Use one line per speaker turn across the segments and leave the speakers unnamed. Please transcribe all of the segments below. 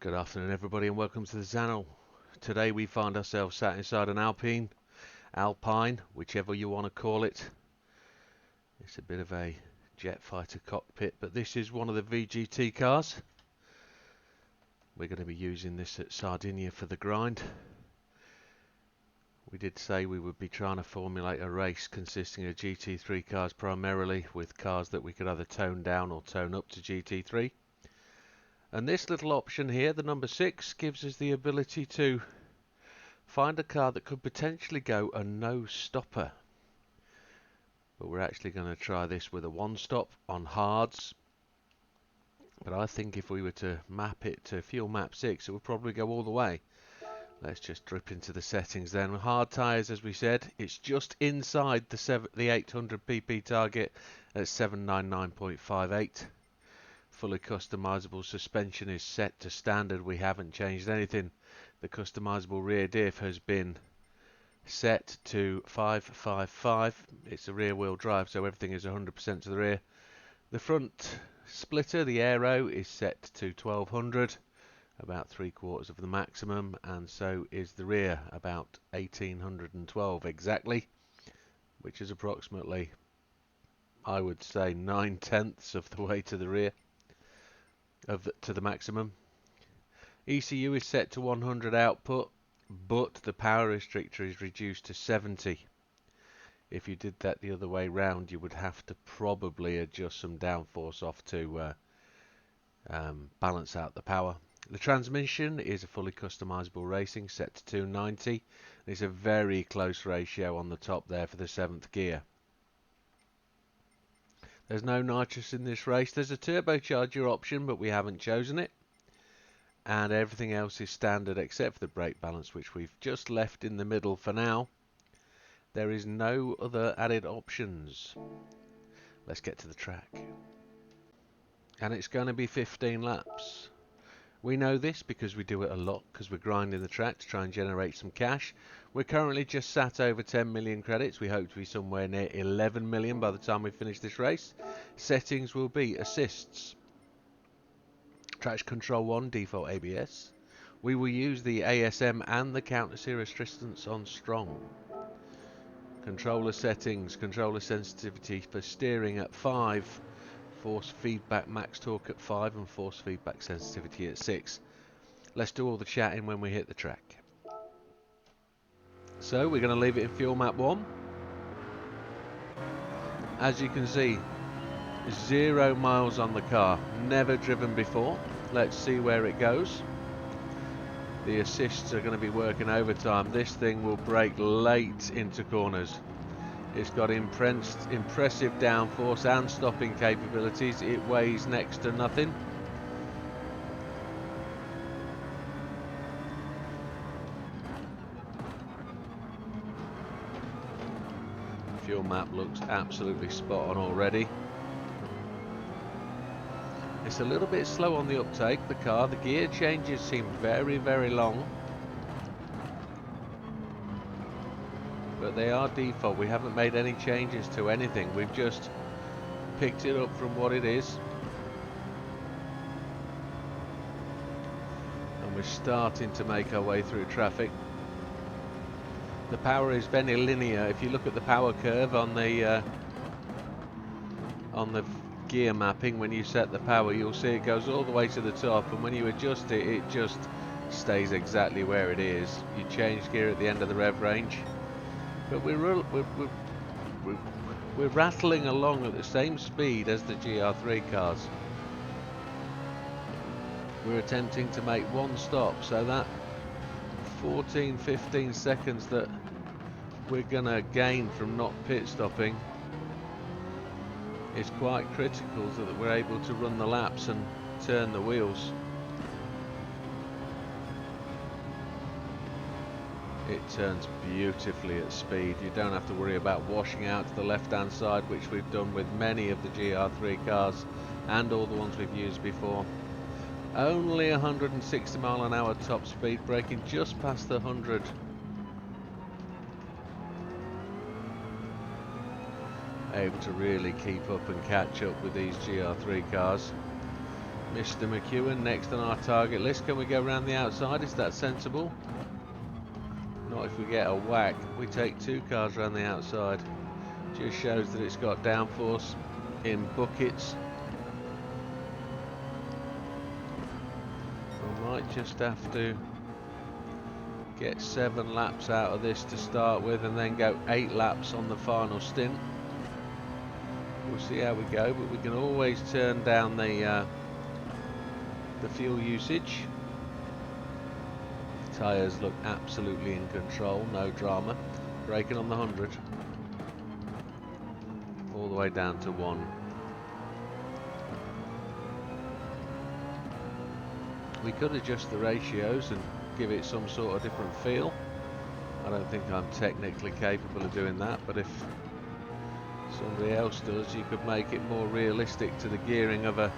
Good afternoon everybody and welcome to the channel. Today we find ourselves sat inside an Alpine, whichever you want to call it. It's a bit of a jet fighter cockpit, but this is one of the VGT cars. We're going to be using this at Sardegna for the grind. We did say we would be trying to formulate a race consisting of GT3 cars primarily, with cars that we could either tone down or tone up to GT3. And this little option here, the number 6, gives us the ability to find a car that could potentially go a no-stopper. But we're actually going to try this with a one-stop on hards. But I think if we were to map it to fuel map 6, it would probably go all the way. Let's just drip into the settings then. Hard tyres, as we said, it's just inside the 800 pp target at 799.58. Fully customizable suspension is set to standard. We haven't changed anything. The customizable rear diff has been set to 555. It's a rear wheel drive, so everything is 100% to the rear. The front splitter, the aero, is set to 1200, about 3/4 of the maximum, and so is the rear, about 1812 exactly, which is approximately, I would say, 9/10 of the way to the rear. To the maximum. ECU is set to 100 output, but the power restrictor is reduced to 70. If you did that the other way round, you would have to probably adjust some downforce off to balance out the power. The transmission is a fully customizable racing, set to 290. It's a very close ratio on the top there for the 7th gear. There's no nitrous in this race. There's a turbocharger option, but we haven't chosen it. And everything else is standard except for the brake balance, which we've just left in the middle for now. There is no other added options. Let's get to the track. And it's going to be 15 laps. We know this because we do it a lot, because we're grinding the track to try and generate some cash. We're currently just sat over 10 million credits. We hope to be somewhere near 11 million by the time we finish this race. Settings will be assists. Traction control 1, default ABS. We will use the ASM and the counter series resistance on strong. Controller settings, controller sensitivity for steering at 5. Force feedback max torque at 5 and force feedback sensitivity at 6. Let's do all the chatting when we hit the track. So we're going to leave it in fuel map 1. As you can see, 0 miles on the car, never driven before. Let's see where it goes. The assists are going to be working overtime. This thing will brake late into corners. It's got impressive downforce and stopping capabilities. It weighs next to nothing. Fuel map looks absolutely spot on already. It's a little bit slow on the uptake, the car. The gear changes seem very, very long. But they are default. We haven't made any changes to anything. We've just picked it up from what it is. And we're starting to make our way through traffic. The power is very linear. If you look at the power curve on the gear mapping, when you set the power, you'll see it goes all the way to the top, and when you adjust it, it just stays exactly where it is. You change gear at the end of the rev range. But we're rattling along at the same speed as the GR3 cars. We're attempting to make one stop, so that 14-15 seconds that we're gonna gain from not pit stopping is quite critical, so that we're able to run the laps and turn the wheels. It turns beautifully at speed. You don't have to worry about washing out to the left hand side, which we've done with many of the GR3 cars and all the ones we've used before. Only 160 mile an hour top speed, braking just past the 100. Able to really keep up and catch up with these GR3 cars. Mr. McEwen next on our target list. Can we go around the outside? Is that sensible? Not if we get a whack. We take 2 cars around the outside. Just shows that it's got downforce in buckets. We might just have to get 7 laps out of this to start with and then go 8 laps on the final stint. We'll see how we go, but we can always turn down the fuel usage. The tyres look absolutely in control, no drama. Braking on the 100. All the way down to 1. We could adjust the ratios and give it some sort of different feel. I don't think I'm technically capable of doing that, but if somebody else does, you could make it more realistic to the gearing of a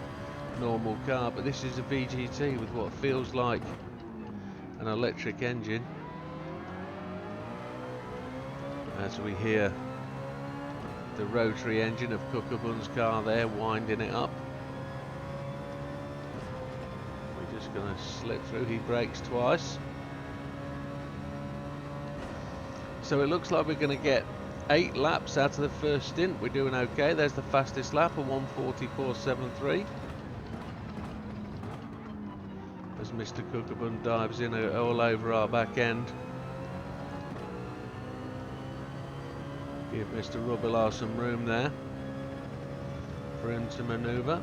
normal car. But this is a VGT with what feels like an electric engine. As we hear the rotary engine of Cookabun's car there winding it up. We're just going to slip through. He brakes twice. So it looks like we're going to get 8 laps out of the first stint. We're doing okay. There's the fastest lap, a 1:44.73. As Mr. Cookabun dives in all over our back end. Give Mr. Rubilar some room there for him to manoeuvre.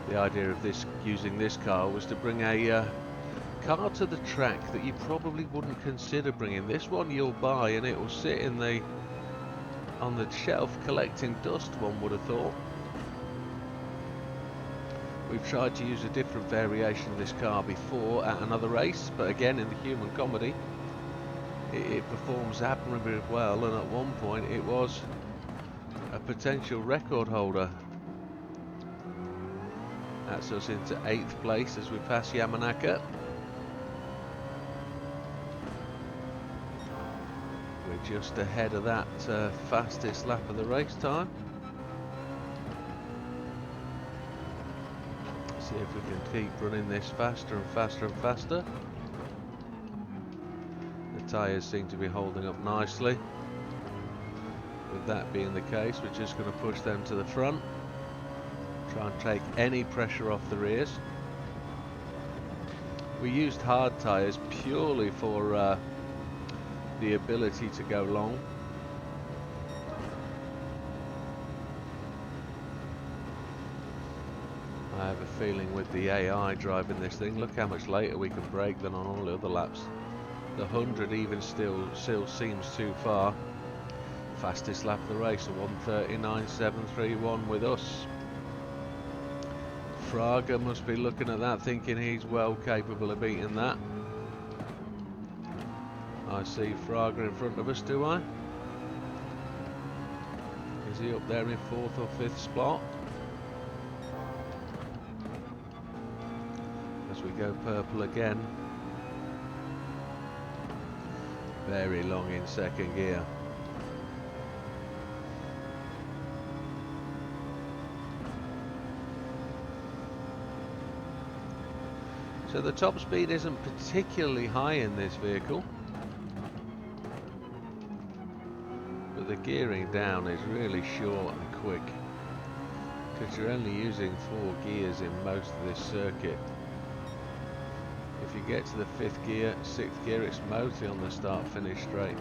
The idea of using this car was to bring a car to the track that you probably wouldn't consider bringing. This one you'll buy and it will sit in on the shelf collecting dust, one would have thought. We've tried to use a different variation of this car before at another race, but again in the human comedy it performs admirably well, and at one point it was a potential record holder. That's us into 8th place as we pass Yamanaka. We're just ahead of that fastest lap of the race time. See if we can keep running this faster and faster and faster. The tyres seem to be holding up nicely. With that being the case, we're just going to push them to the front. Try and take any pressure off the rears. We used hard tyres purely for the ability to go long. I have a feeling with the AI driving this thing, look how much later we can brake than on all the other laps. The 100 even still seems too far. Fastest lap of the race, a 1:39.731 with us. Fraga must be looking at that thinking he's well capable of beating that. I see Fraga in front of us, do I? Is he up there in 4th or 5th spot? As we go purple again. Very long in 2nd gear. So the top speed isn't particularly high in this vehicle, but the gearing down is really short and quick, because you're only using 4 gears in most of this circuit. If you get to the 5th gear, 6th gear, it's mostly on the start-finish straight.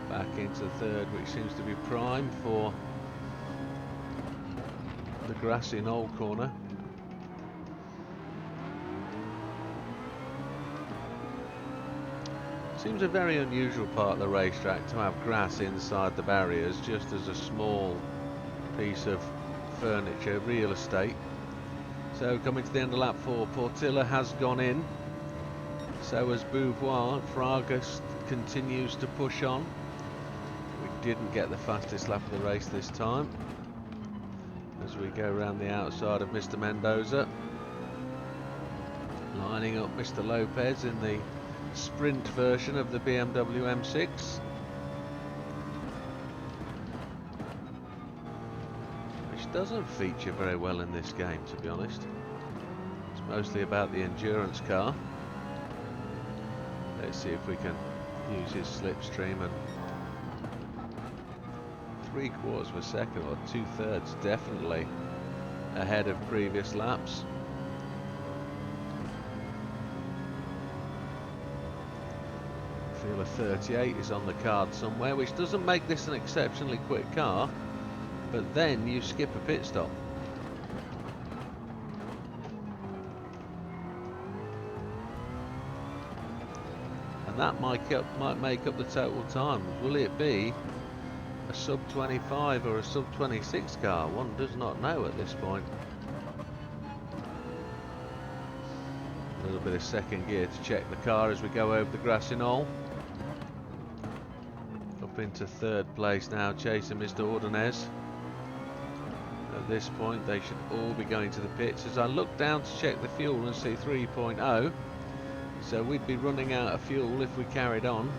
Back into 3rd, which seems to be prime for the grassy knoll corner. Seems a very unusual part of the racetrack to have grass inside the barriers, just as a small piece of furniture, real estate. So coming to the end of lap 4, Portilla has gone in, so has Beauvoir. Fraga continues to push on. We didn't get the fastest lap of the race this time, as we go around the outside of Mr. Mendoza, lining up Mr. Lopez in the sprint version of the BMW M6, which doesn't feature very well in this game, to be honest. It's mostly about the endurance car. Let's see if we can use his slipstream, and 3/4 of a second, or 2/3, definitely ahead of previous laps. I feel a 38 is on the card somewhere, which doesn't make this an exceptionally quick car, but then you skip a pit stop. And that might make up the total time. Will it be a sub 25 or a sub 26 car? One does not know at this point. A little bit of second gear to check the car as we go over the grassy knoll. Up into third place now, chasing Mr. Ordonez. At this point they should all be going to the pits. As I look down to check the fuel and see 3.0, so we'd be running out of fuel if we carried on.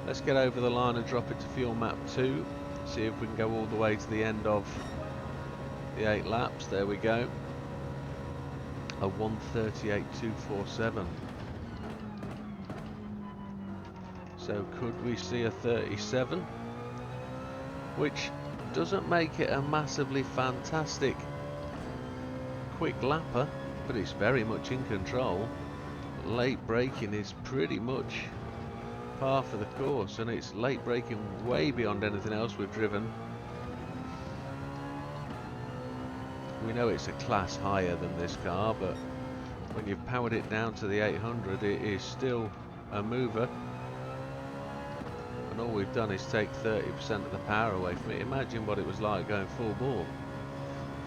Let's get over the line and drop it to fuel map 2, see if we can go all the way to the end of the 8 laps. There we go. A 1:38.247. So could we see a 37? Which doesn't make it a massively fantastic quick lapper, but it's very much in control. Late braking is pretty much par for the course, and it's late braking way beyond anything else we've driven. We know it's a class higher than this car, but when you've powered it down to the 800, it is still a mover. And all we've done is take 30% of the power away from it. Imagine what it was like going full bore.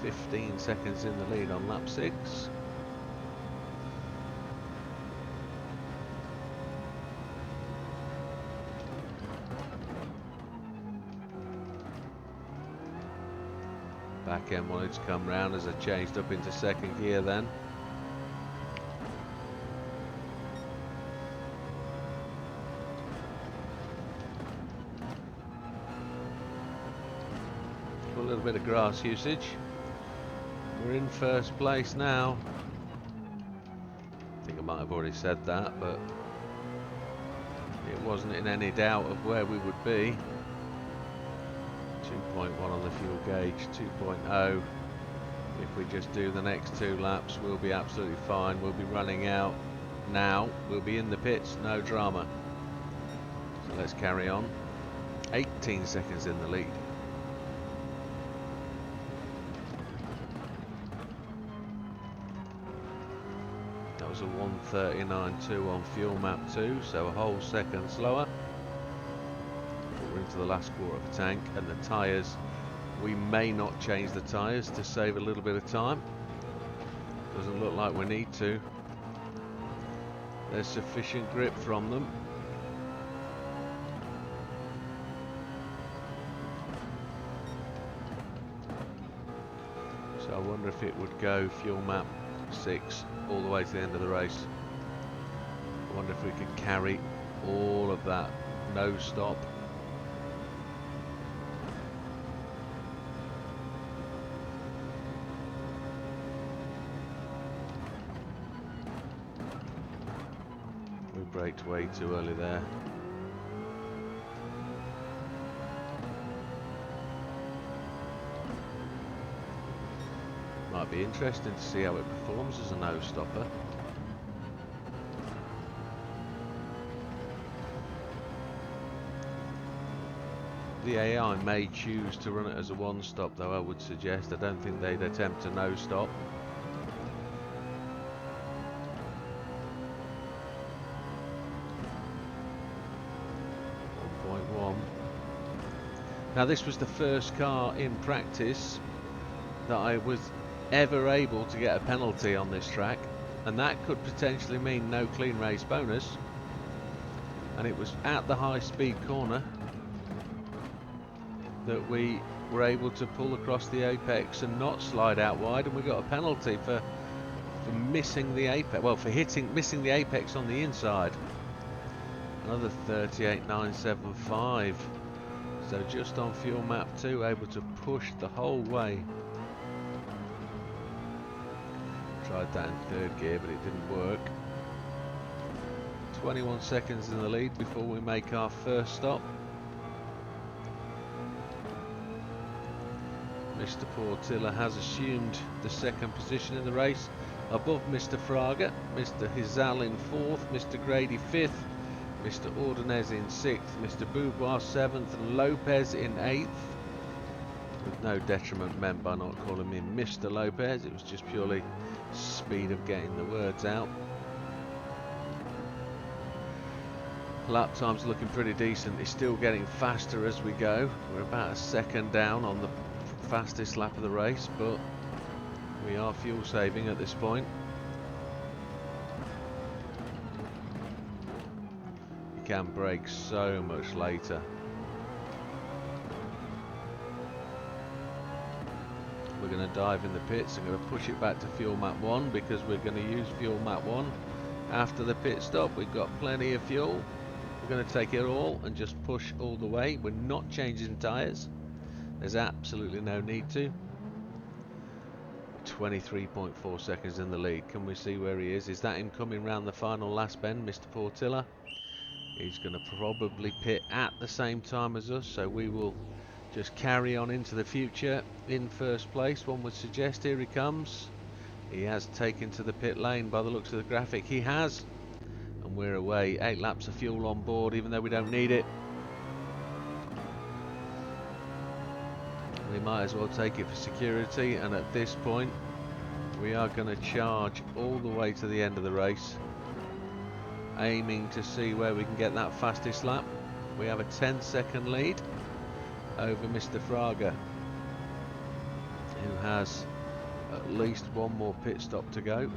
15 seconds in the lead on lap 6. Back end wanted to come round as I changed up into second gear then. A little bit of grass usage. We're in first place now. I think I might have already said that, but it wasn't in any doubt of where we would be. 2.1 on the fuel gauge, 2.0. If we just do the next 2 laps, we'll be absolutely fine. We'll be running out now. We'll be in the pits, no drama. So let's carry on. 18 seconds in the lead. That was a 1:39.2 on fuel map 2, so a whole second slower. We're into the last quarter of the tank, and the tyres, we may not change the tyres to save a little bit of time. Doesn't look like we need to. There's sufficient grip from them. So I wonder if it would go fuel map 6 all the way to the end of the race. I wonder if we could carry all of that no stop. We braked way too early there. Might be interesting to see how it performs as a no-stopper. The AI may choose to run it as a one-stop, though I would suggest. I don't think they'd attempt a no-stop. Now this was the first car in practice that I was ever able to get a penalty on this track, and that could potentially mean no clean race bonus. And it was at the high speed corner that we were able to pull across the apex and not slide out wide, and we got a penalty for for missing the apex, well, for missing the apex on the inside. Another 38.975. So just on fuel map 2, able to push the whole way. Tried that in third gear, but it didn't work. 21 seconds in the lead before we make our first stop. Mr. Portilla has assumed the second position in the race, above Mr. Fraga, Mr. Hizal in 4th, Mr. Grady 5th, Mr. Ordonez in 6th, Mr. Boubois 7th, and Lopez in 8th. With no detriment meant by not calling him Mr. Lopez, it was just purely speed of getting the words out. Lap time's looking pretty decent. It's still getting faster as we go. We're about a second down on the fastest lap of the race, but we are fuel saving at this point. You can brake so much later. We're going to dive in the pits. I'm going to push it back to fuel map 1 because we're going to use fuel map 1 after the pit stop. We've got plenty of fuel. We're going to take it all and just push all the way. We're not changing tyres. There's absolutely no need to. 23.4 seconds in the lead. Can we see where he is? Is that him coming round the final last bend, Mr. Portilla? He's going to probably pit at the same time as us, so we will just carry on into the future in first place, one would suggest. Here he comes. He has taken to the pit lane by the looks of the graphic. He has. And we're away. 8 laps of fuel on board, even though we don't need it. We might as well take it for security, and at this point we are going to charge all the way to the end of the race, aiming to see where we can get that fastest lap. We have a 10-second lead over Mr. Fraga, who has at least one more pit stop to go.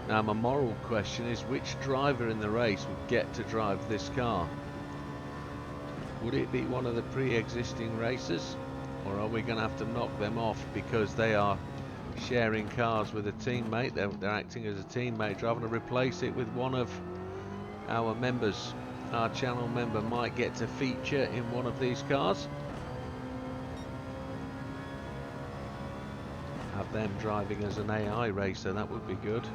Now my moral question is, which driver in the race would get to drive this car? Would it be one of the pre-existing racers, or are we going to have to knock them off because they are sharing cars with a teammate? They're acting as a teammate, driving to replace it with one of our members. Our channel member might get to feature in one of these cars. Have them driving as an AI racer, that would be good.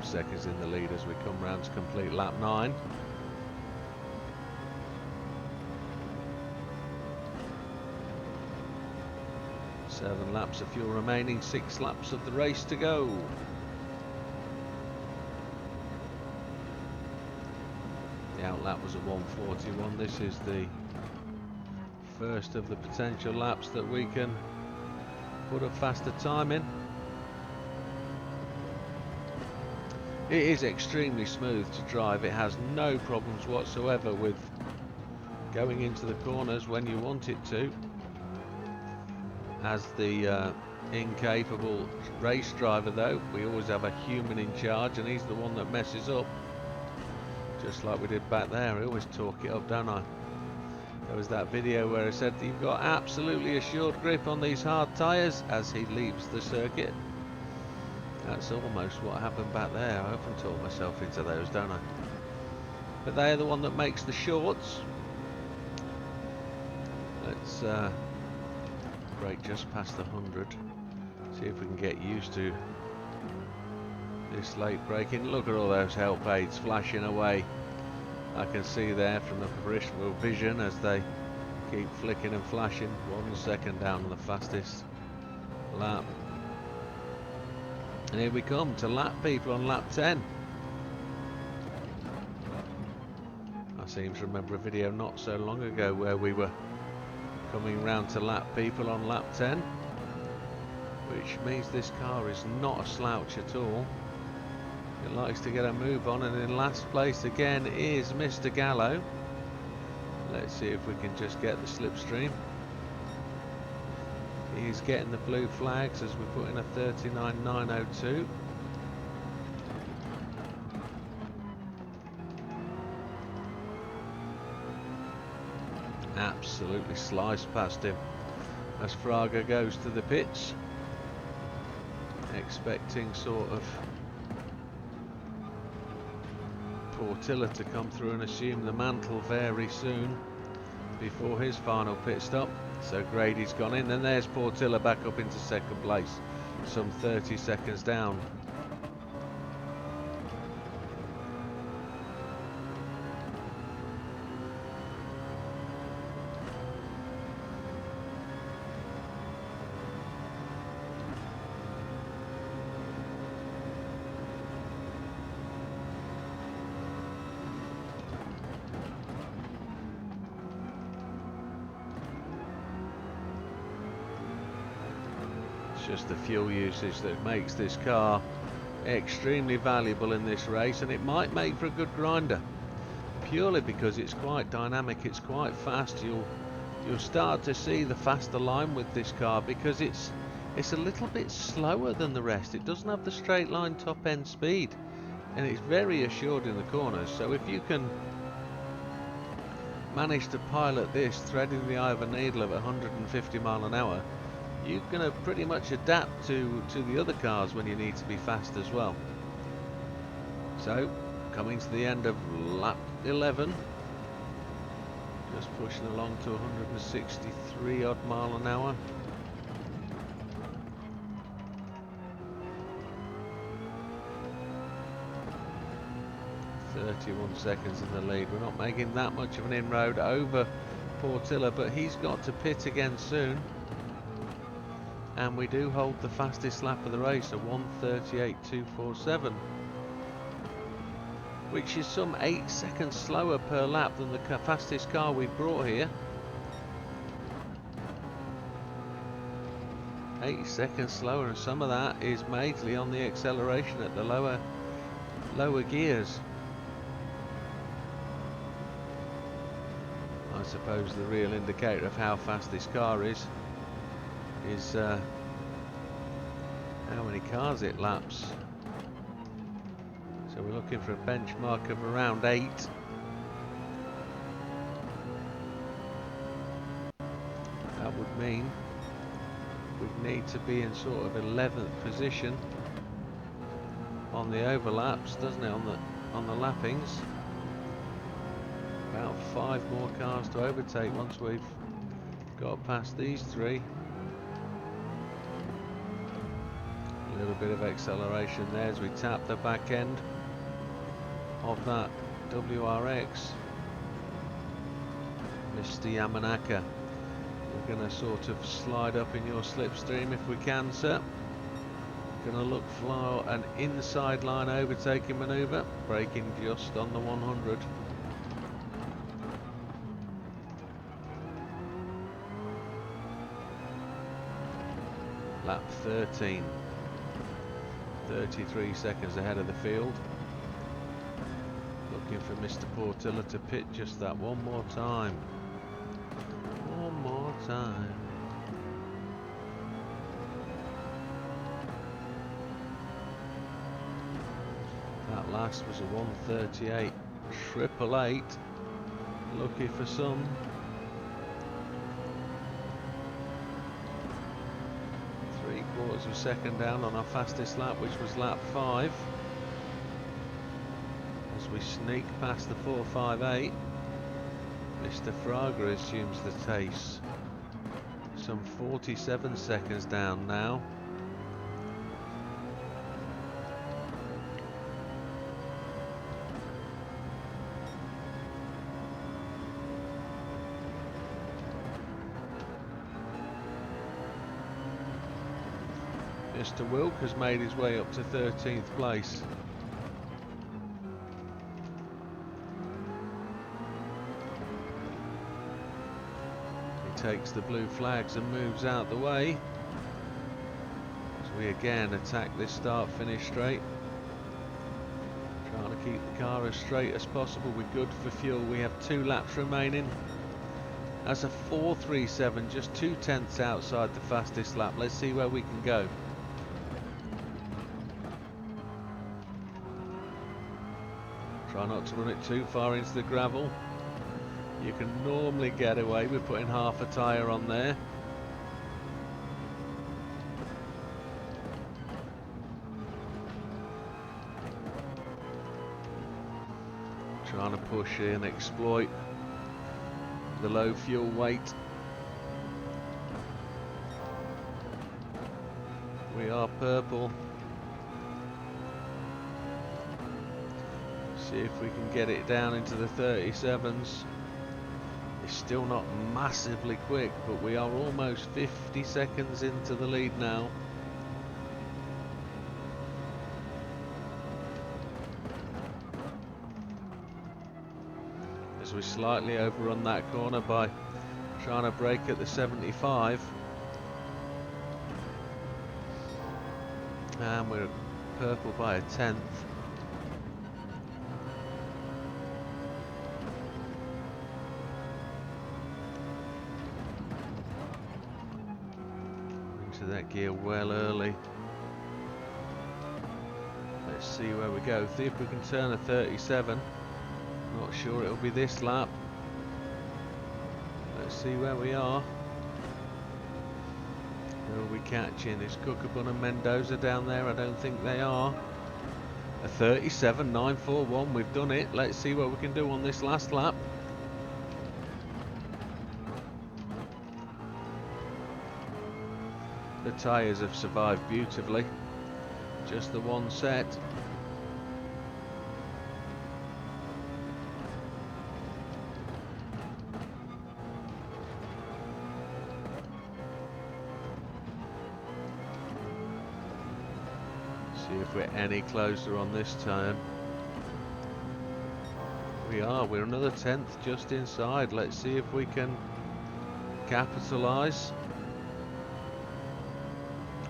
Seconds in the lead as we come round to complete lap 9. Seven laps of fuel remaining, 6 laps of the race to go. The out lap was a 1:41. This is the first of the potential laps that we can put a faster time in. It is extremely smooth to drive. It has no problems whatsoever with going into the corners when you want it to. As the incapable race driver though, we always have a human in charge, and he's the one that messes up. Just like we did back there. I always talk it up, don't I? There was that video where I said you've got absolutely assured grip on these hard tyres as he leaves the circuit. That's almost what happened back there. I often talk myself into those, don't I? But they're the one that makes the shorts. Let's brake just past the 100. See if we can get used to this late braking. Look at all those help aids flashing away. I can see there from the peripheral vision as they keep flicking and flashing. 1 second down on the fastest lap. And here we come to lap people on lap 10. I seem to remember a video not so long ago where we were coming round to lap people on lap 10. which means this car is not a slouch at all. It likes to get a move on, and in last place again is Mr. Gallo. Let's see if we can just get the slipstream. He's getting the blue flags as we put in a 39.902. Absolutely sliced past him as Fraga goes to the pits, expecting sort of Portilla to come through and assume the mantle very soon before his final pit stop. So Grady's gone in, and there's Portilla back up into second place, some 30 seconds down. Just the fuel usage that makes this car extremely valuable in this race, and it might make for a good grinder purely because it's quite dynamic, it's quite fast. You'll start to see the faster line with this car because it's a little bit slower than the rest. It doesn't have the straight line top end speed, and it's very assured in the corners. So if you can manage to pilot this threading the eye of a needle at 150 mile an hour, you're going to pretty much adapt to the other cars when you need to be fast as well. So, coming to the end of lap 11, just pushing along to 163 odd mile an hour. .31 seconds in the lead. We're not making that much of an inroad over Portilla, but he's got to pit again soon. And we do hold the fastest lap of the race, a 1:38.247, which is some 8 seconds slower per lap than the fastest car we've brought here. 8 seconds slower, and some of that is majorly on the acceleration at the lower gears. I suppose the real indicator of how fast this car is how many cars it laps. So we're looking for a benchmark of around 8. That would mean we'd need to be in sort of 11th position on the overlaps, doesn't it, on the lappings. About 5 more cars to overtake once we've got past these 3. A little bit of acceleration there as we tap the back end of that WRX. Mr. Yamanaka, we're going to sort of slide up in your slipstream if we can, sir. Going to look for an inside line overtaking manoeuvre, braking just on the 100. Lap 13. 33 seconds ahead of the field. Looking for Mr. Portilla to pit just that one more time. One more time. That last was a 1:38.888. Lucky for some. 3/4 of a second down on our fastest lap, which was lap 5. As we sneak past the 4:58, Mr. Fraga assumes the pace. Some 47 seconds down now. Mr. Wilk has made his way up to 13th place. He takes the blue flags and moves out the way. we again attack this start-finish straight. Trying to keep the car as straight as possible. We're good for fuel. We have 2 laps remaining. As a 4.37, just 0.2 outside the fastest lap. Let's see where we can go. Try not to run it too far into the gravel. You can normally get away with putting half a tyre on there. Trying to push in, exploit the low fuel weight. We are purple. See if we can get it down into the 37s. It's still not massively quick, but we are almost 50 seconds into the lead now. As we slightly overrun that corner by trying to brake at the 75. And we're purple by a 1/10. Into that gear well early. Let's see where we go. See if we can turn a 37. Not sure it'll be this lap. Let's see where we are. Who are we catching? Is Cookabun and Mendoza down there? I don't think they are. A 37.941. We've done it. Let's see what we can do on this last lap. The tyres have survived beautifully. Just the one set. See if we're any closer on this turn. We are. We're another 1/10 just inside. Let's see if we can capitalise.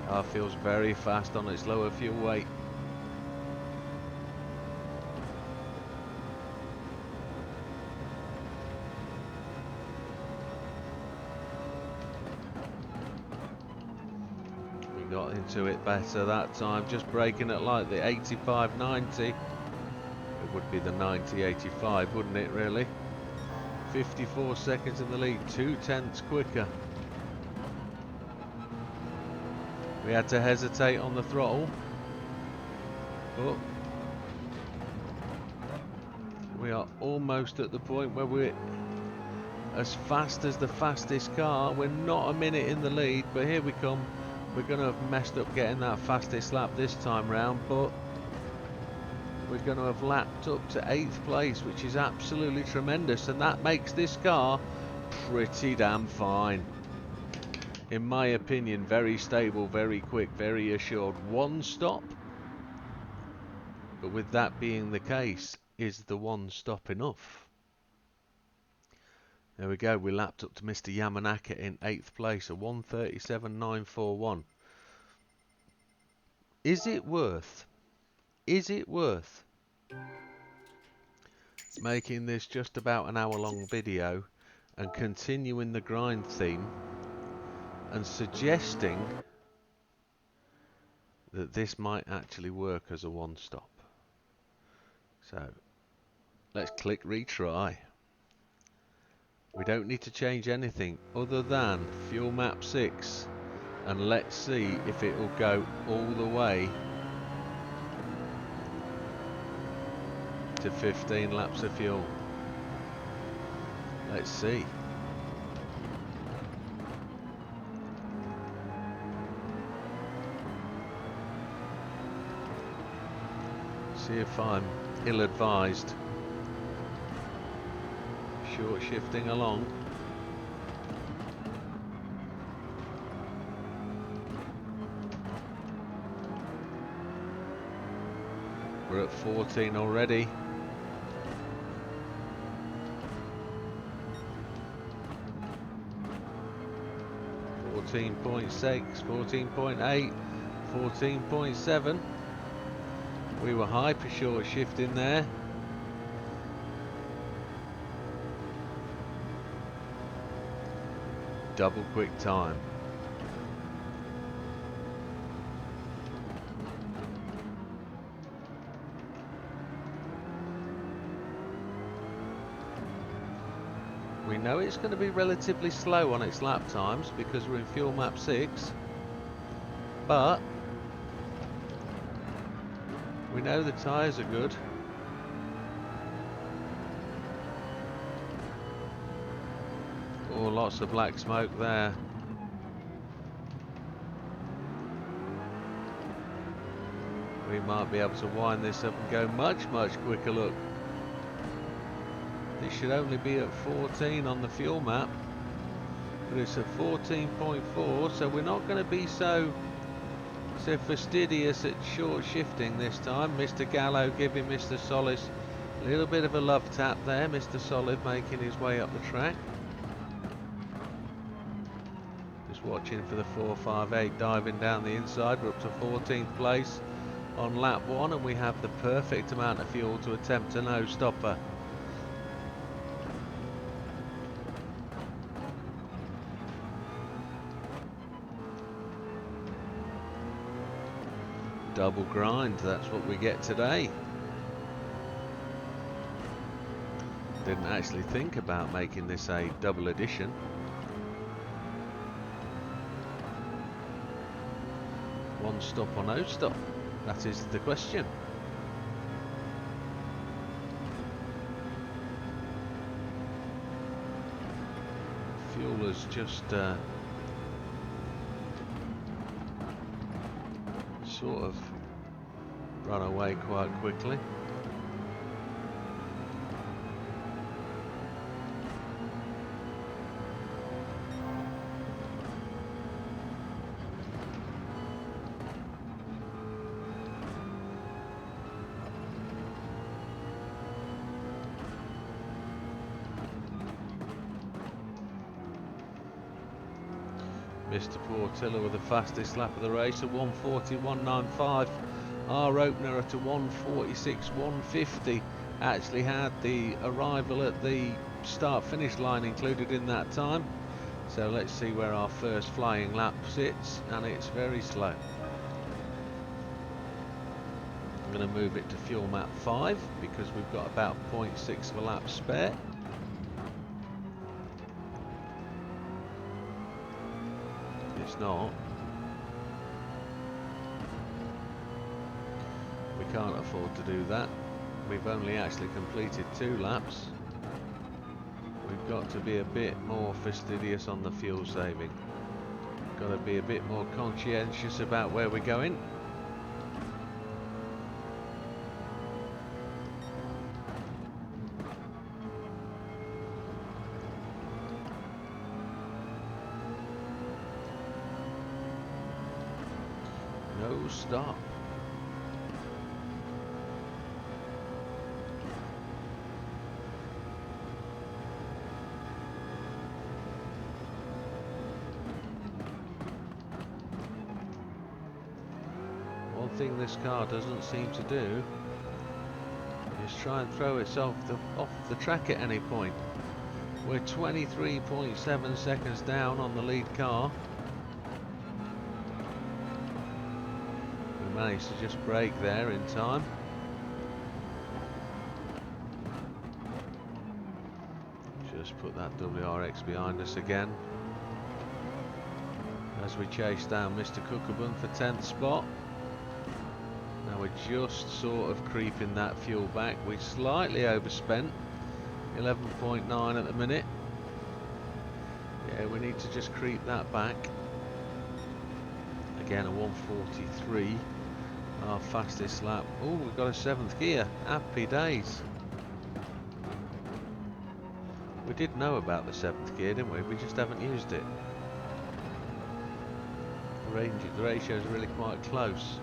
Car feels very fast on its lower fuel weight. We got into it better that time, just braking at like the 85-90. It would be the 90-85, wouldn't it really? 54 seconds in the lead, 0.2 quicker. We had to hesitate on the throttle, but we are almost at the point where we're as fast as the fastest car. We're not a minute in the lead, but here we come. We're going to have messed up getting that fastest lap this time round, but we're going to have lapped up to 8th place, which is absolutely tremendous, and that makes this car pretty damn fine. In my opinion, very stable, very quick, very assured. One stop, but with that being the case, is the one stop enough? There we go, we lapped up to Mr. Yamanaka in 8th place, a 1:37.941. Is it worth making this just about an hour-long video and continuing the grind theme and suggesting that this might actually work as a one-stop? So let's click retry. We don't need to change anything other than fuel map 6, and let's see if it will go all the way to 15 laps of fuel. Let's see. See if I'm ill-advised. Short shifting along. We're at 14 already. .6, 14.8, 14.7. We were hyper short shifting there. Double quick time. We know it's going to be relatively slow on its lap times because we're in fuel map 6, but we know the tyres are good. Oh, lots of black smoke there. We might be able to wind this up and go much quicker. Look, this should only be at 14 on the fuel map, but it's at 14.4, so we're not going to be so fastidious at short shifting this time. Mr. Gallo giving Mr. Solis a little bit of a love tap there. Mr. Solid making his way up the track. Just watching for the 458 diving down the inside. We're up to 14th place on lap 1, and we have the perfect amount of fuel to attempt a no stopper. Double grind, that's what we get today. Didn't actually think about making this a double edition. One stop or no stop? That is the question. Fuel has just sort of run away quite quickly. Mr. Portillo with the fastest lap of the race at 1:40.195. Our opener at a 1:46.150 actually had the arrival at the start-finish line included in that time. So let's see where our first flying lap sits, and it's very slow. I'm going to move it to fuel map 5 because we've got about 0.6 of a lap spare. It's not. We can't afford to do that. We've only actually completed 2 laps. We've got to be a bit more fastidious on the fuel saving. Got to be a bit more conscientious about where we're going. No stop. One thing this car doesn't seem to do is try and throw itself off the track at any point. We're 23.7 seconds down on the lead car. We managed to just brake there in time. Just put that WRX behind us again as we chase down Mr. Cookabun for 10th spot. Now we're just sort of creeping that fuel back. We slightly overspent, 11.9 at the minute. Yeah, we need to just creep that back. Again, a 1:43, our fastest lap. Oh, we've got a 7th gear. Happy days. We did know about the 7th gear, didn't we? We just haven't used it. The ratio is really quite close.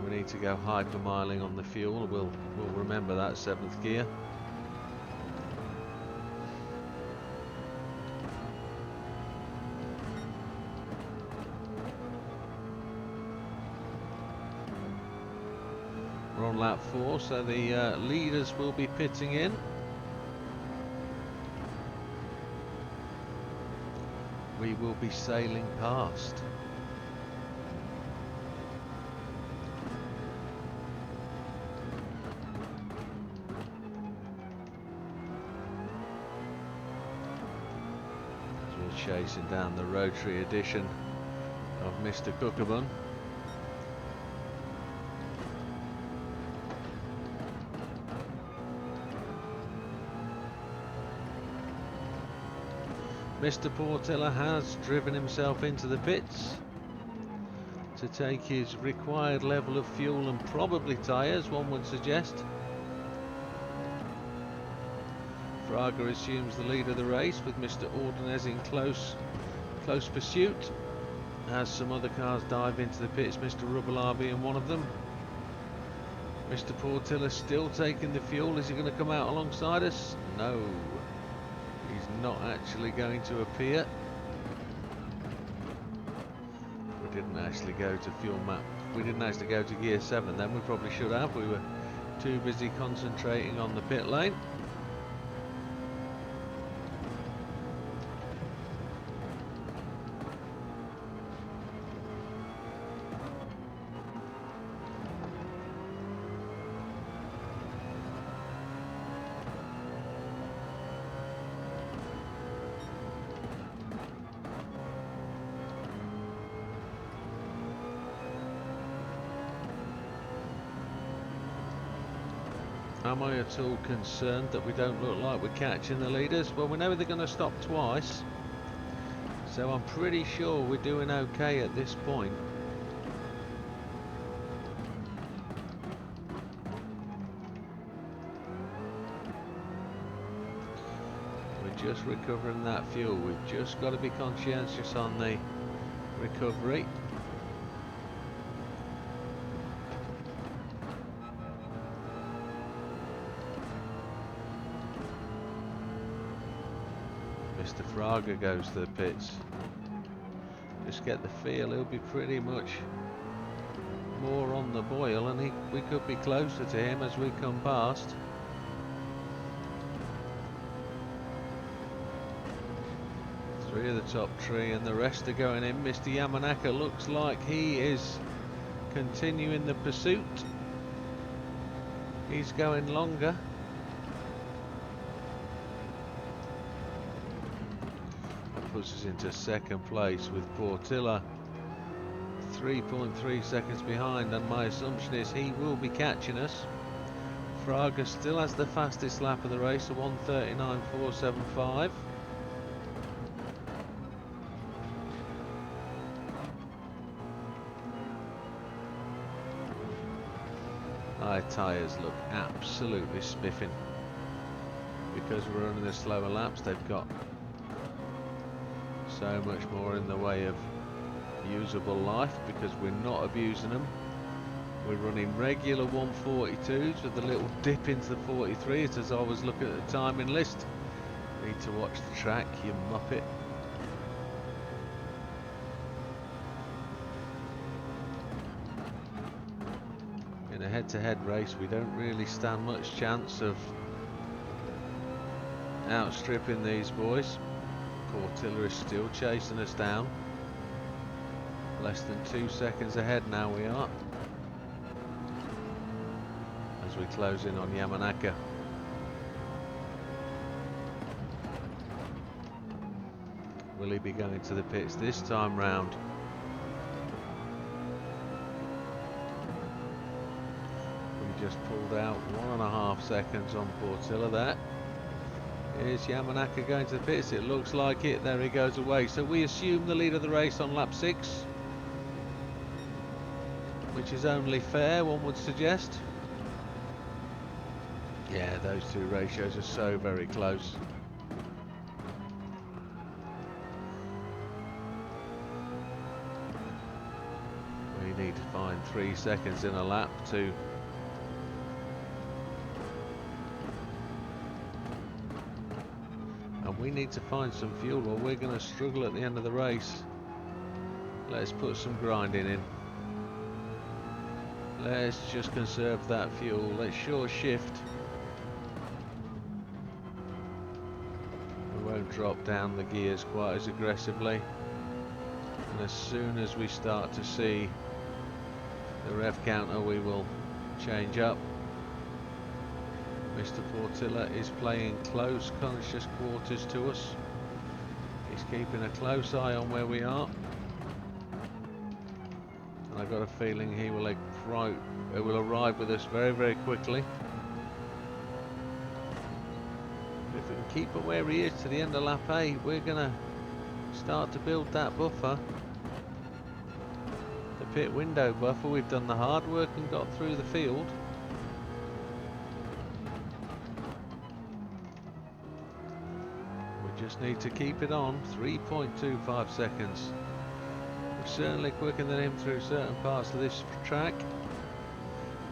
We need to go hypermiling on the fuel. We'll remember that 7th gear. We're on lap 4, so the leaders will be pitting in. We will be sailing past. As we're chasing down the rotary edition of Mr. Cookerbun. Mr. Portilla has driven himself into the pits to take his required level of fuel and probably tyres, one would suggest. Fraga assumes the lead of the race with Mr. Ordonez in close pursuit. As some other cars dive into the pits, Mr. Rubbelaar being one of them. Mr. Portilla still taking the fuel. Is he going to come out alongside us? No. He's not actually going to appear. We didn't actually go to fuel map. We didn't actually go to gear 7 then. We probably should have. We were too busy concentrating on the pit lane. Am I at all concerned that we don't look like we're catching the leaders? Well, we know they're going to stop twice, so I'm pretty sure we're doing okay at this point. We're just recovering that fuel. We've just got to be conscientious on the recovery. Mr. Fraga goes to the pits. Just get the feel he'll be pretty much more on the boil, and we could be closer to him as we come past. Three of the top three and the rest are going in. Mr. Yamanaka looks like he is continuing the pursuit. He's going longer. Puts us into second place with Portilla 3.3 seconds behind, and my assumption is he will be catching us. Fraga still has the fastest lap of the race, a 1:39.475. Our tyres look absolutely spiffing. Because we're running the slower laps, they've got so much more in the way of usable life because we're not abusing them. We're running regular 142s with a little dip into the 43s as I was looking at the timing list. Need to watch the track, you muppet. In a head-to-head race we don't really stand much chance of outstripping these boys. Portilla is still chasing us down. Less than 2 seconds ahead now we are. As we close in on Yamanaka. Will he be going to the pits this time round? We just pulled out 1.5 seconds on Portilla there. Is Yamanaka going to the pits? It looks like it. There he goes away. So we assume the lead of the race on lap 6, which is only fair, one would suggest. Yeah, those two ratios are so very close. We need to find 3 seconds in a lap to we need to find some fuel or we're going to struggle at the end of the race. Let's put some grinding in. Let's just conserve that fuel. Let's short shift. We won't drop down the gears quite as aggressively. And as soon as we start to see the rev counter, we will change up. Mr. Portilla is playing close, conscious quarters to us. He's keeping a close eye on where we are. And I've got a feeling he will arrive with us very, very quickly. If we can keep him where he is to the end of lap 8, we're going to start to build that buffer. The pit window buffer. We've done the hard work and got through the field. We just need to keep it on. 3.25 seconds. We're certainly quicker than him through certain parts of this track.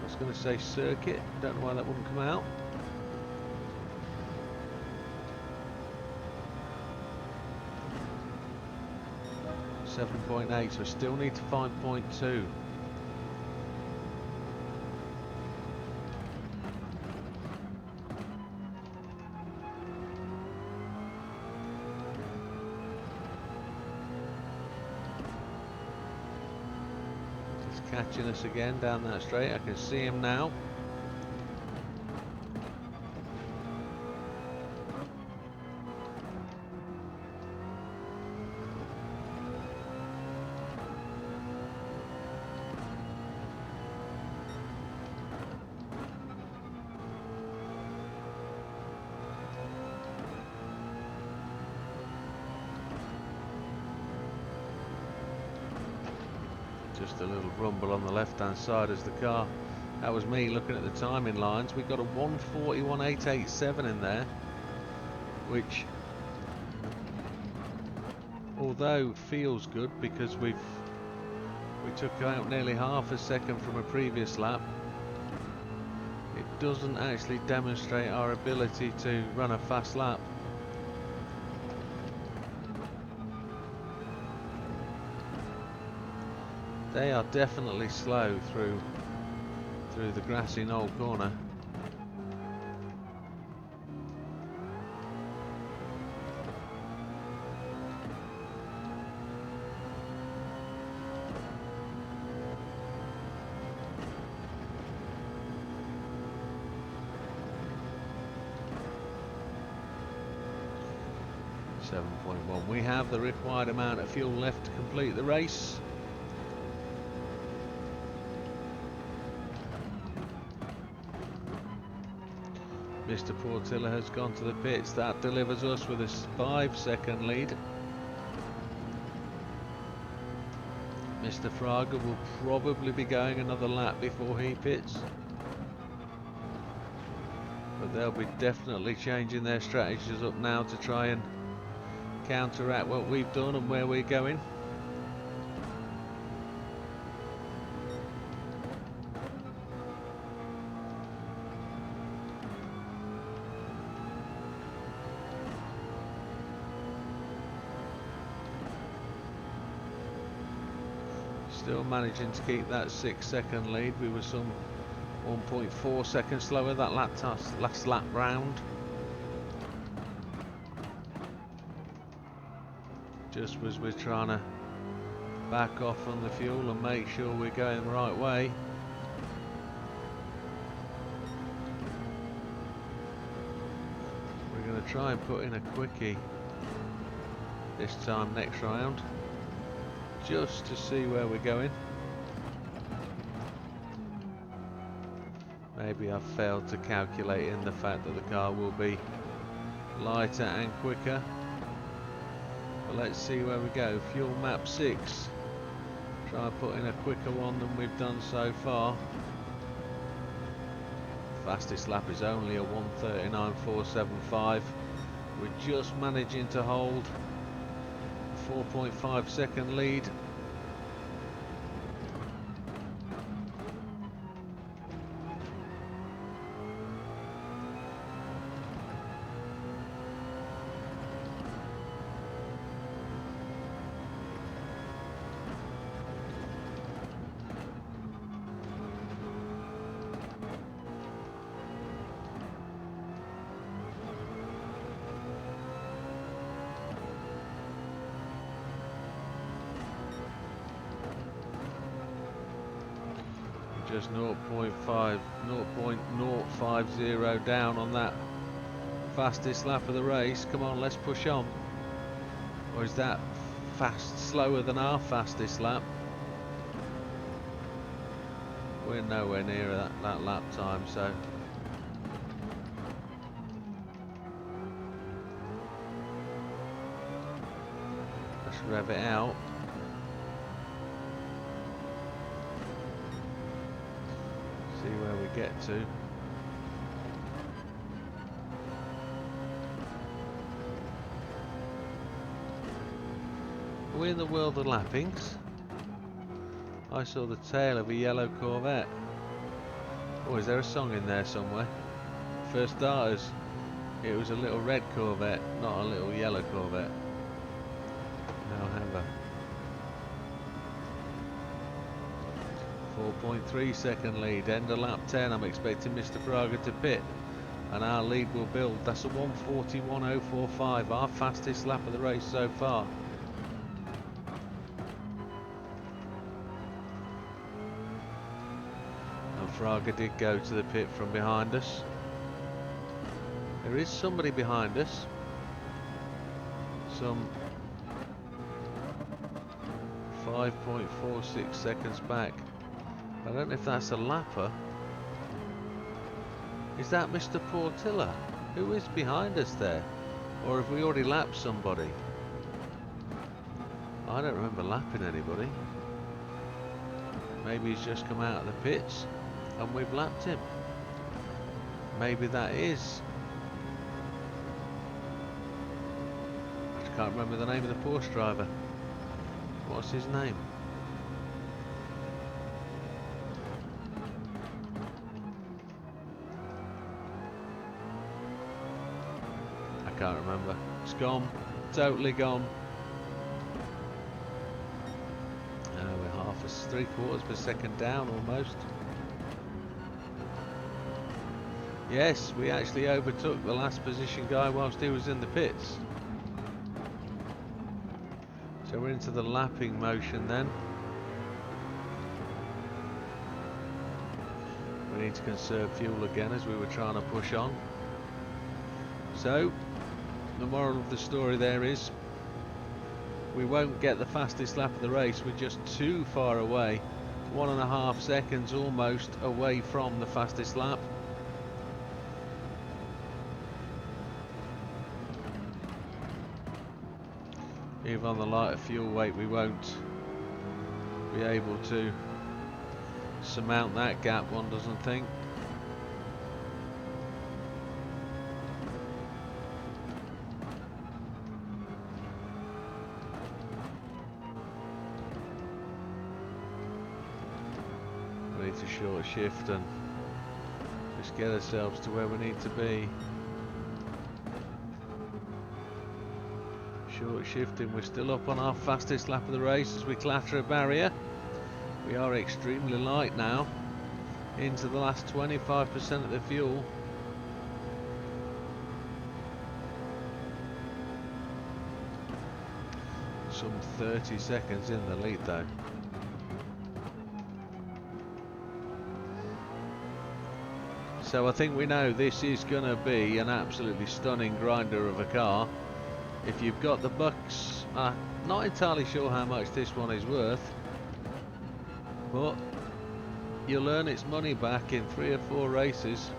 I was going to say circuit. Don't know why that wouldn't come out. .8, so we still need to find .2. He's catching us again down that straight. I can see him now. Just a little rumble on the left hand side as the car, that was me looking at the timing lines. We've got a 1:41.887 in there, which although feels good because we took out nearly half a second from a previous lap, it doesn't actually demonstrate our ability to run a fast lap. They are definitely slow through the grassy knoll corner. .1. We have the required amount of fuel left to complete the race. Mr. Portilla has gone to the pits. That delivers us with a 5-second lead. Mr. Fraga will probably be going another lap before he pits. But they'll be definitely changing their strategies up now to try and counteract what we've done and where we're going. Still managing to keep that 6-second lead. We were some 1.4 seconds slower that last lap round. Just as we're trying to back off on the fuel and make sure we're going the right way. We're going to try and put in a quickie this time next round, just to see where we're going. Maybe I've failed to calculate in the fact that the car will be lighter and quicker. But let's see where we go. Fuel map 6. Try and put in a quicker one than we've done so far. Fastest lap is only a 1:39.475. We're just managing to hold 4.5 second lead. Just 0.050 down on that fastest lap of the race. Come on, let's push on. Or is that slower than our fastest lap? We're nowhere near that lap time, so let's rev it out. See where we get to. Are we in the world of lappings? I saw the tail of a yellow Corvette. Oh, is there a song in there somewhere? For starters, it was a little red Corvette, not a little yellow Corvette. No, never. 4.3 second lead, end of lap 10. I'm expecting Mr. Braga to pit, and our lead will build. That's a 1:41.045, our fastest lap of the race so far. And Fraga did go to the pit from behind us. There is somebody behind us. Some 5.46 seconds back. I don't know if that's a lapper. Is that Mr. Portilla? Who is behind us there? Or have we already lapped somebody? I don't remember lapping anybody. Maybe he's just come out of the pits and we've lapped him. Maybe that is. I can't remember the name of the Porsche driver. What's his name? I can't remember. It's gone. Totally gone. We're half a 3/4 per second down almost. Yes, we actually overtook the last position guy whilst he was in the pits. So we're into the lapping motion then. We need to conserve fuel again as we were trying to push on. So the moral of the story there is we won't get the fastest lap of the race. We're just too far away, 1.5 seconds almost away from the fastest lap. Even on the lighter fuel weight, we won't be able to surmount that gap, one doesn't think. We need to short shift and just get ourselves to where we need to be. Short shifting, we're still up on our fastest lap of the race as we clatter a barrier. We are extremely light now, into the last 25% of the fuel. Some 30 seconds in the lead though. So I think we know this is going to be an absolutely stunning grinder of a car. If you've got the bucks, not entirely sure how much this one is worth, but you'll earn its money back in 3 or 4 races.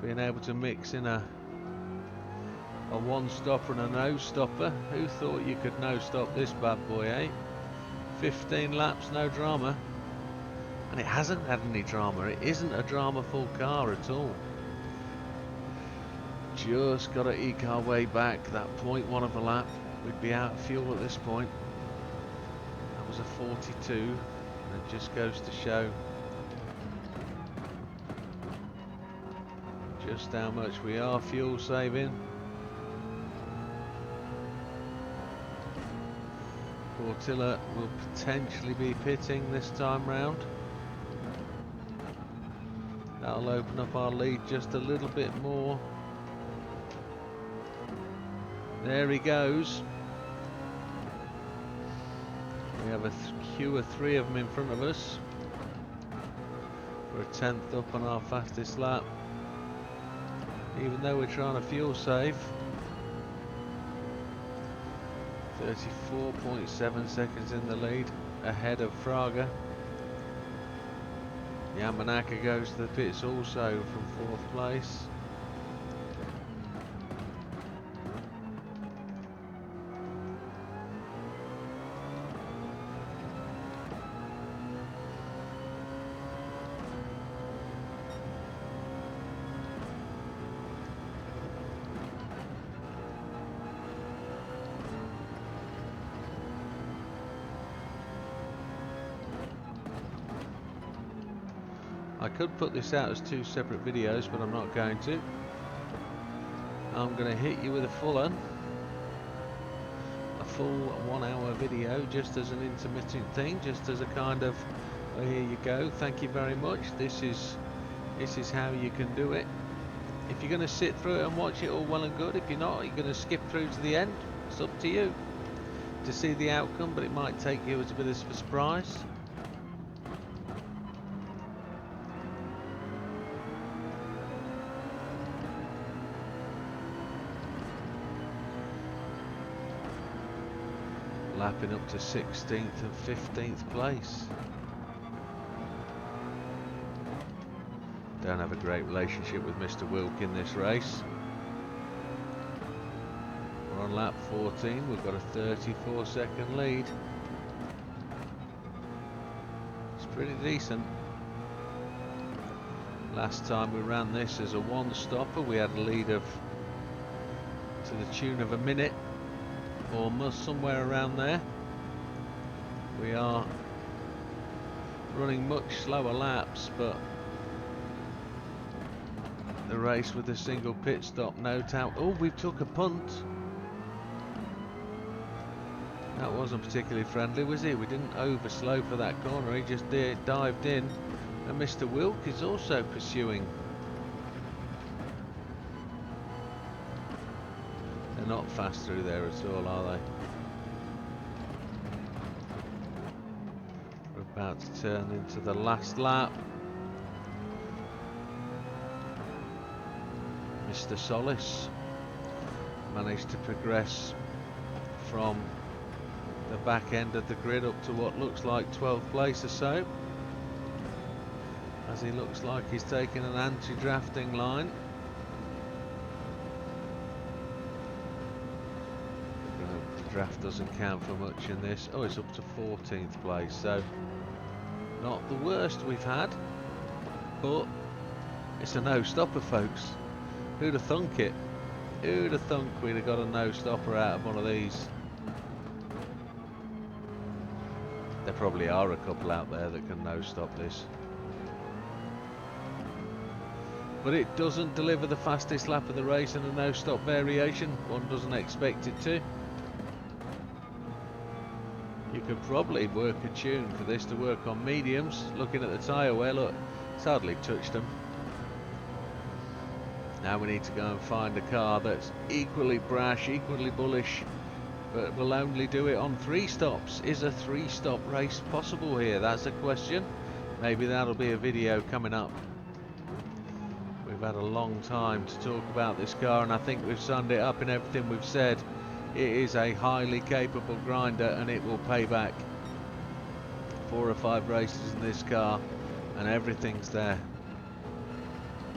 Being able to mix in a one stopper and a no stopper. Who thought you could no stop this bad boy, eh? 15 laps, no drama. And it hasn't had any drama. It isn't a drama-full car at all. Just got to eke our way back. That 0.1 of a lap, we'd be out of fuel at this point. That was a 42, and it just goes to show just how much we are fuel saving. Portilla will potentially be pitting this time round. That'll open up our lead just a little bit more. There he goes. We have a queue of 3 of them in front of us. We're a tenth up on our fastest lap, even though we're trying to fuel save. 34.7 seconds in the lead, ahead of Fraga. Yamanaka goes to the pits also from 4th place. I could put this out as 2 separate videos, but I'm not going to. I'm going to hit you with a full 1 hour video, just as an intermittent thing, just as a kind of, oh, here you go, thank you very much, this is how you can do it. If you're going to sit through it and watch it, all well and good. If you're not, you're going to skip through to the end. It's up to you to see the outcome, but it might take you as a bit of a surprise. Lapping up to 16th and 15th place. Don't have a great relationship with Mr. Wilk in this race. We're on lap 14, we've got a 34-second lead. It's pretty decent. Last time we ran this as a one-stopper, we had a lead of to the tune of a minute. Almost somewhere around there. We are running much slower laps, but the race with a single pit stop, no doubt. Oh, we took a punt. That wasn't particularly friendly, was it? We didn't overslow for that corner. He just dived in, and Mr. Wilk is also pursuing. They're not fast through there at all, are they? We're about to turn into the last lap. Mr. Solis managed to progress from the back end of the grid up to what looks like 12th place or so, as he looks like he's taking an anti-drafting line. Draft doesn't count for much in this. Oh, it's up to 14th place, so not the worst we've had, but it's a no-stopper, folks. Who'd have thunk it? Who'd have thunk we'd have got a no-stopper out of one of these? There probably are a couple out there that can no-stop this, but it doesn't deliver the fastest lap of the race and a no-stop variation. One doesn't expect it to. You could probably work a tune for this to work on mediums. Looking at the tyre wear, look, it's hardly touched them. Now we need to go and find a car that's equally brash, equally bullish, but will only do it on 3 stops. Is a 3-stop race possible here? That's a question. Maybe that'll be a video coming up. We've had a long time to talk about this car, and I think we've summed it up in everything we've said. It is a highly capable grinder, and it will pay back. 4 or 5 races in this car and everything's there,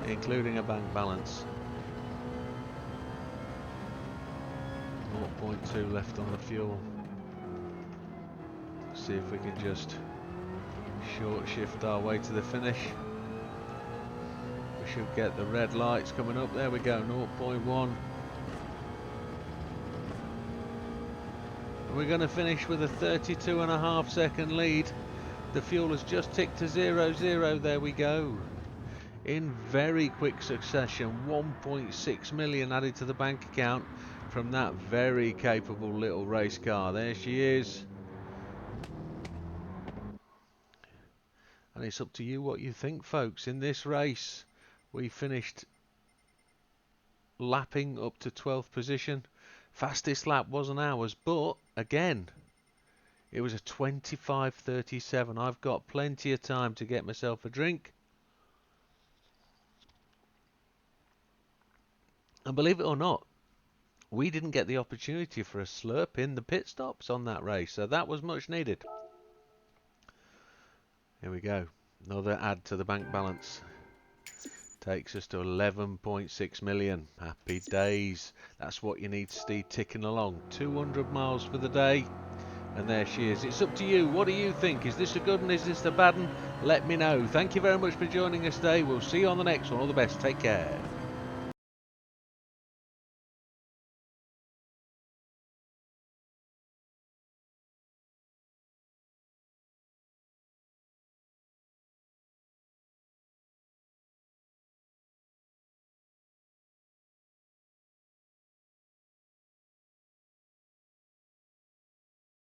including a bank balance. 0.2 left on the fuel. See if we can just short shift our way to the finish. We should get the red lights coming up. There we go, 0.1. We're going to finish with a 32.5 second lead. The fuel has just ticked to 0-0. There we go. In very quick succession, 1.6 million added to the bank account from that very capable little race car. There she is. And it's up to you what you think, folks. In this race, we finished lapping up to 12th position. Fastest lap wasn't ours, but again, It was a 25.37. I've got plenty of time to get myself a drink. And believe it or not, we didn't get the opportunity for a slurp in the pit stops on that race, so that was much needed. Here we go. Another add to the bank balance. Takes us to 11.6 million. Happy days. That's what you need, Steve, ticking along. 200 miles for the day. And there she is. It's up to you. What do you think? Is this a good one? Is this a bad one? Let me know. Thank you very much for joining us today. We'll see you on the next one. All the best. Take care.